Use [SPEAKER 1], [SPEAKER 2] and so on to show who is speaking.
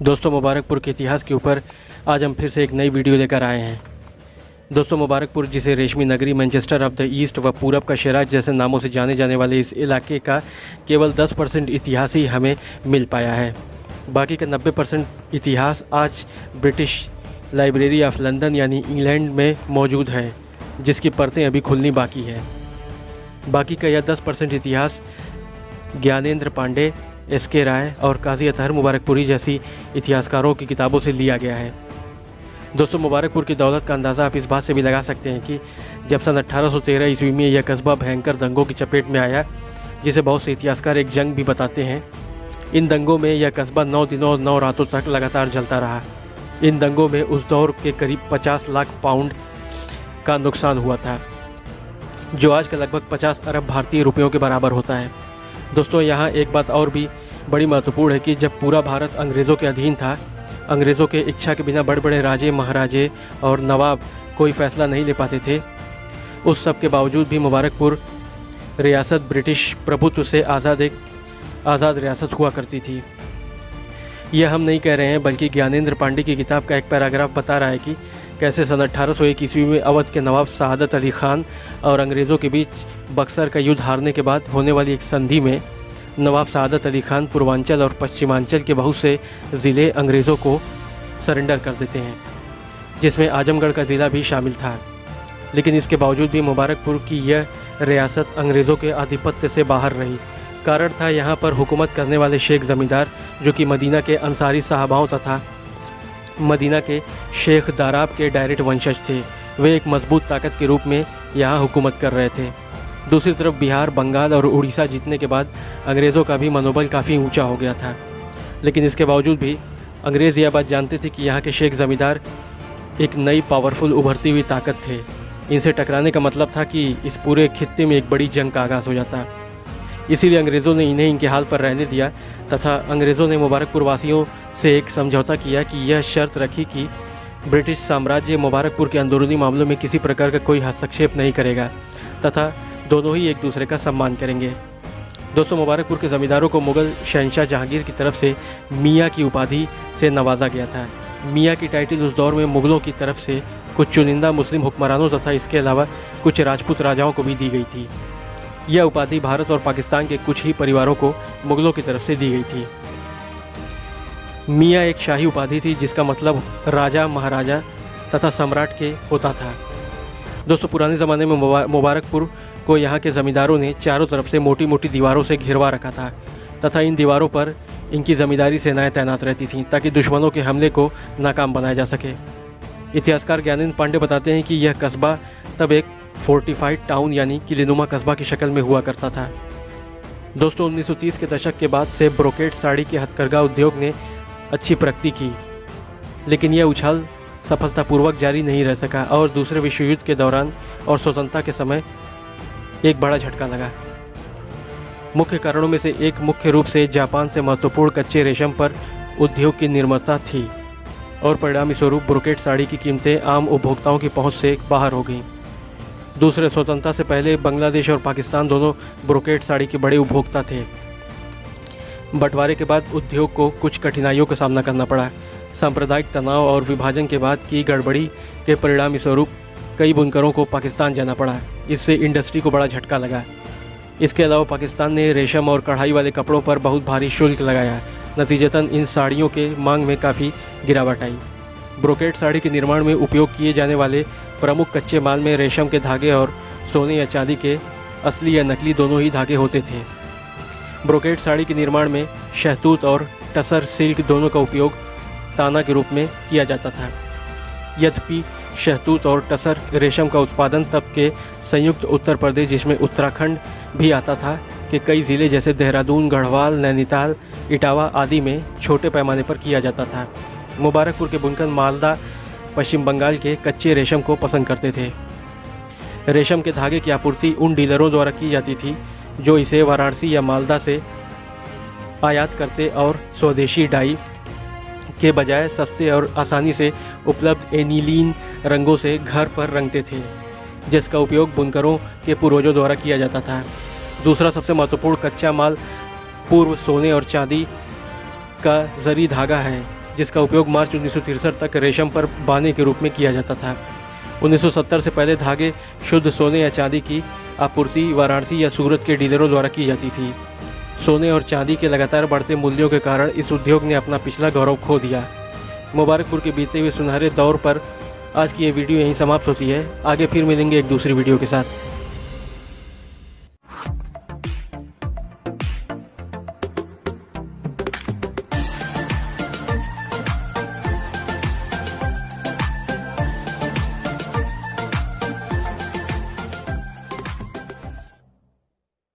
[SPEAKER 1] दोस्तों, मुबारकपुर के इतिहास के ऊपर आज हम फिर से एक नई वीडियो लेकर आए हैं। दोस्तों, मुबारकपुर, जिसे रेशमी नगरी, मैनचेस्टर ऑफ द ईस्ट व पूरब का शिराज जैसे नामों से जाने जाने वाले इस इलाके का केवल 10% इतिहास ही हमें मिल पाया है। बाकी का 90% इतिहास आज ब्रिटिश लाइब्रेरी ऑफ लंदन यानी इंग्लैंड में मौजूद है, जिसकी परतें अभी खुलनी बाकी है। बाकी का यह 10% इतिहास ज्ञानेंद्र पांडे, एस.के. राय और काजी अतहर मुबारकपुरी जैसी इतिहासकारों की किताबों से लिया गया है। दोस्तों, मुबारकपुर की दौलत का अंदाज़ा आप इस बात से भी लगा सकते हैं कि जब सन 1813 ईस्वी में यह कस्बा भयंकर दंगों की चपेट में आया, जिसे बहुत से इतिहासकार एक जंग भी बताते हैं। इन दंगों में यह कस्बा 9 दिनों और 9 रातों तक लगातार जलता रहा। इन दंगों में उस दौर के करीब 50 लाख पाउंड का नुकसान हुआ था, जो आज का लगभग 50 अरब भारतीय रुपयों के बराबर होता है। दोस्तों, यहाँ एक बात और भी बड़ी महत्वपूर्ण है कि जब पूरा भारत अंग्रेज़ों के अधीन था, अंग्रेज़ों के इच्छा के बिना बड़े बड़े राजे, महाराजे और नवाब कोई फ़ैसला नहीं ले पाते थे। उस सब के बावजूद भी मुबारकपुर रियासत ब्रिटिश प्रभुत्व से आज़ाद रियासत हुआ करती थी। यह हम नहीं कह रहे हैं, बल्कि ज्ञानेंद्र पांडे की किताब का एक पैराग्राफ बता रहा है कि कैसे सन 1801 ईस्वी में अवध के नवाब सआदत अली खान और अंग्रेज़ों के बीच बक्सर का युद्ध हारने के बाद होने वाली एक संधि में नवाब सआदत अली खान पूर्वांचल और पश्चिमांचल के बहुत से ज़िले अंग्रेज़ों को सरेंडर कर देते हैं, जिसमें आजमगढ़ का ज़िला भी शामिल था। लेकिन इसके बावजूद भी मुबारकपुर की यह रियासत अंग्रेज़ों के आधिपत्य से बाहर रही। कारण था यहाँ पर हुकूमत करने वाले शेख ज़मींदार, जो कि मदीना के अंसारी साहबाओं तथा मदीना के शेख दाराब के डायरेक्ट वंशज थे। वे एक मजबूत ताकत के रूप में यहाँ हुकूमत कर रहे थे। दूसरी तरफ बिहार, बंगाल और उड़ीसा जीतने के बाद अंग्रेज़ों का भी मनोबल काफ़ी ऊंचा हो गया था। लेकिन इसके बावजूद भी अंग्रेज़ यह बात जानते थे कि यहाँ के शेख ज़मींदार एक नई पावरफुल उभरती हुई ताकत थे। इनसे टकराने का मतलब था कि इस पूरे खित्ते में एक बड़ी जंग का आगाज़ हो जाता। इसीलिए अंग्रेज़ों ने इन्हें इनके हाल पर रहने दिया तथा अंग्रेज़ों ने मुबारकपुर वासियों से एक समझौता किया कि यह शर्त रखी कि ब्रिटिश साम्राज्य मुबारकपुर के अंदरूनी मामलों में किसी प्रकार का कोई हस्तक्षेप नहीं करेगा तथा दोनों ही एक दूसरे का सम्मान करेंगे। दोस्तों, मुबारकपुर के ज़मींदारों को मुग़ल शहंशाह जहांगीर की तरफ से मियाँ की उपाधि से नवाजा गया था। मियाँ की टाइटल उस दौर में मुग़लों की तरफ से कुछ चुनिंदा मुस्लिम हुक्मरानों तथा इसके अलावा कुछ राजपूत राजाओं को भी दी गई थी। यह उपाधि भारत और पाकिस्तान के कुछ ही परिवारों को मुग़लों की तरफ से दी गई थी। मियाँ एक शाही उपाधि थी, जिसका मतलब राजा, महाराजा तथा सम्राट के होता था। दोस्तों, पुराने ज़माने में मुबारकपुर को यहाँ के ज़मींदारों ने चारों तरफ से मोटी मोटी दीवारों से घिरवा रखा था तथा इन दीवारों पर इनकी ज़मींदारी सेनाएं तैनात रहती थीं, ताकि दुश्मनों के हमले को नाकाम बनाया जा सके। इतिहासकार ज्ञानेंद्र पांडे बताते हैं कि यह कस्बा तब एक फोर्टिफाइड टाउन यानी किलेनुमा कस्बा की शक्ल में हुआ करता था। दोस्तों, 1930 के दशक के बाद से ब्रोकेट साड़ी के हथकरघा उद्योग ने अच्छी प्रगति की, लेकिन यह उछाल सफलतापूर्वक जारी नहीं रह सका और दूसरे विश्व युद्ध के दौरान और स्वतंत्रता के समय एक बड़ा झटका लगा। मुख्य कारणों में से एक मुख्य रूप से जापान से महत्वपूर्ण कच्चे रेशम पर उद्योग की निर्भरता थी और परिणामी स्वरूप ब्रोकेट साड़ी की कीमतें आम उपभोक्ताओं की पहुंच से बाहर हो गईं। दूसरे, स्वतंत्रता से पहले बांग्लादेश और पाकिस्तान दोनों ब्रोकेट साड़ी के बड़े उपभोक्ता थे। बंटवारे के बाद उद्योग को कुछ कठिनाइयों का सामना करना पड़ा। सांप्रदायिक तनाव और विभाजन के बाद की गड़बड़ी के परिणामी स्वरूप कई बुनकरों को पाकिस्तान जाना पड़ा। इससे इंडस्ट्री को बड़ा झटका लगा। इसके अलावा पाकिस्तान ने रेशम और कढ़ाई वाले कपड़ों पर बहुत भारी शुल्क लगाया। नतीजतन इन साड़ियों के मांग में काफ़ी गिरावट आई। ब्रोकेट साड़ी के निर्माण में उपयोग किए जाने वाले प्रमुख कच्चे माल में रेशम के धागे और सोने या चांदी के असली या नकली दोनों ही धागे होते थे। ब्रोकेट साड़ी के निर्माण में शहतूत और टसर सिल्क दोनों का उपयोग ताना के रूप में किया जाता था। यद्यपि शहतूत और टसर रेशम का उत्पादन तब के संयुक्त उत्तर प्रदेश, जिसमें उत्तराखंड भी आता था, के कई ज़िले जैसे देहरादून, गढ़वाल, नैनीताल, इटावा आदि में छोटे पैमाने पर किया जाता था। मुबारकपुर के बुनकर मालदा, पश्चिम बंगाल के कच्चे रेशम को पसंद करते थे। रेशम के धागे की आपूर्ति उन डीलरों द्वारा की जाती थी जो इसे वाराणसी या मालदा से आयात करते और स्वदेशी डाई के बजाय सस्ते और आसानी से उपलब्ध एनीलीन रंगों से घर पर रंगते थे, जिसका उपयोग बुनकरों के पूर्वजों द्वारा किया जाता था। दूसरा सबसे महत्वपूर्ण कच्चा माल पूर्व सोने और चांदी का जरी धागा है। जिसका उपयोग मार्च 1963 तक रेशम पर बाने के रूप में किया जाता था। 1970 से पहले धागे शुद्ध सोने या चांदी की आपूर्ति वाराणसी या सूरत के डीलरों द्वारा की जाती थी। सोने और चांदी के लगातार बढ़ते मूल्यों के कारण इस उद्योग ने अपना पिछला गौरव खो दिया। मुबारकपुर के बीते हुए सुनहरे दौर पर आज की ये वीडियो यहीं समाप्त होती है। आगे फिर मिलेंगे एक दूसरी वीडियो के साथ।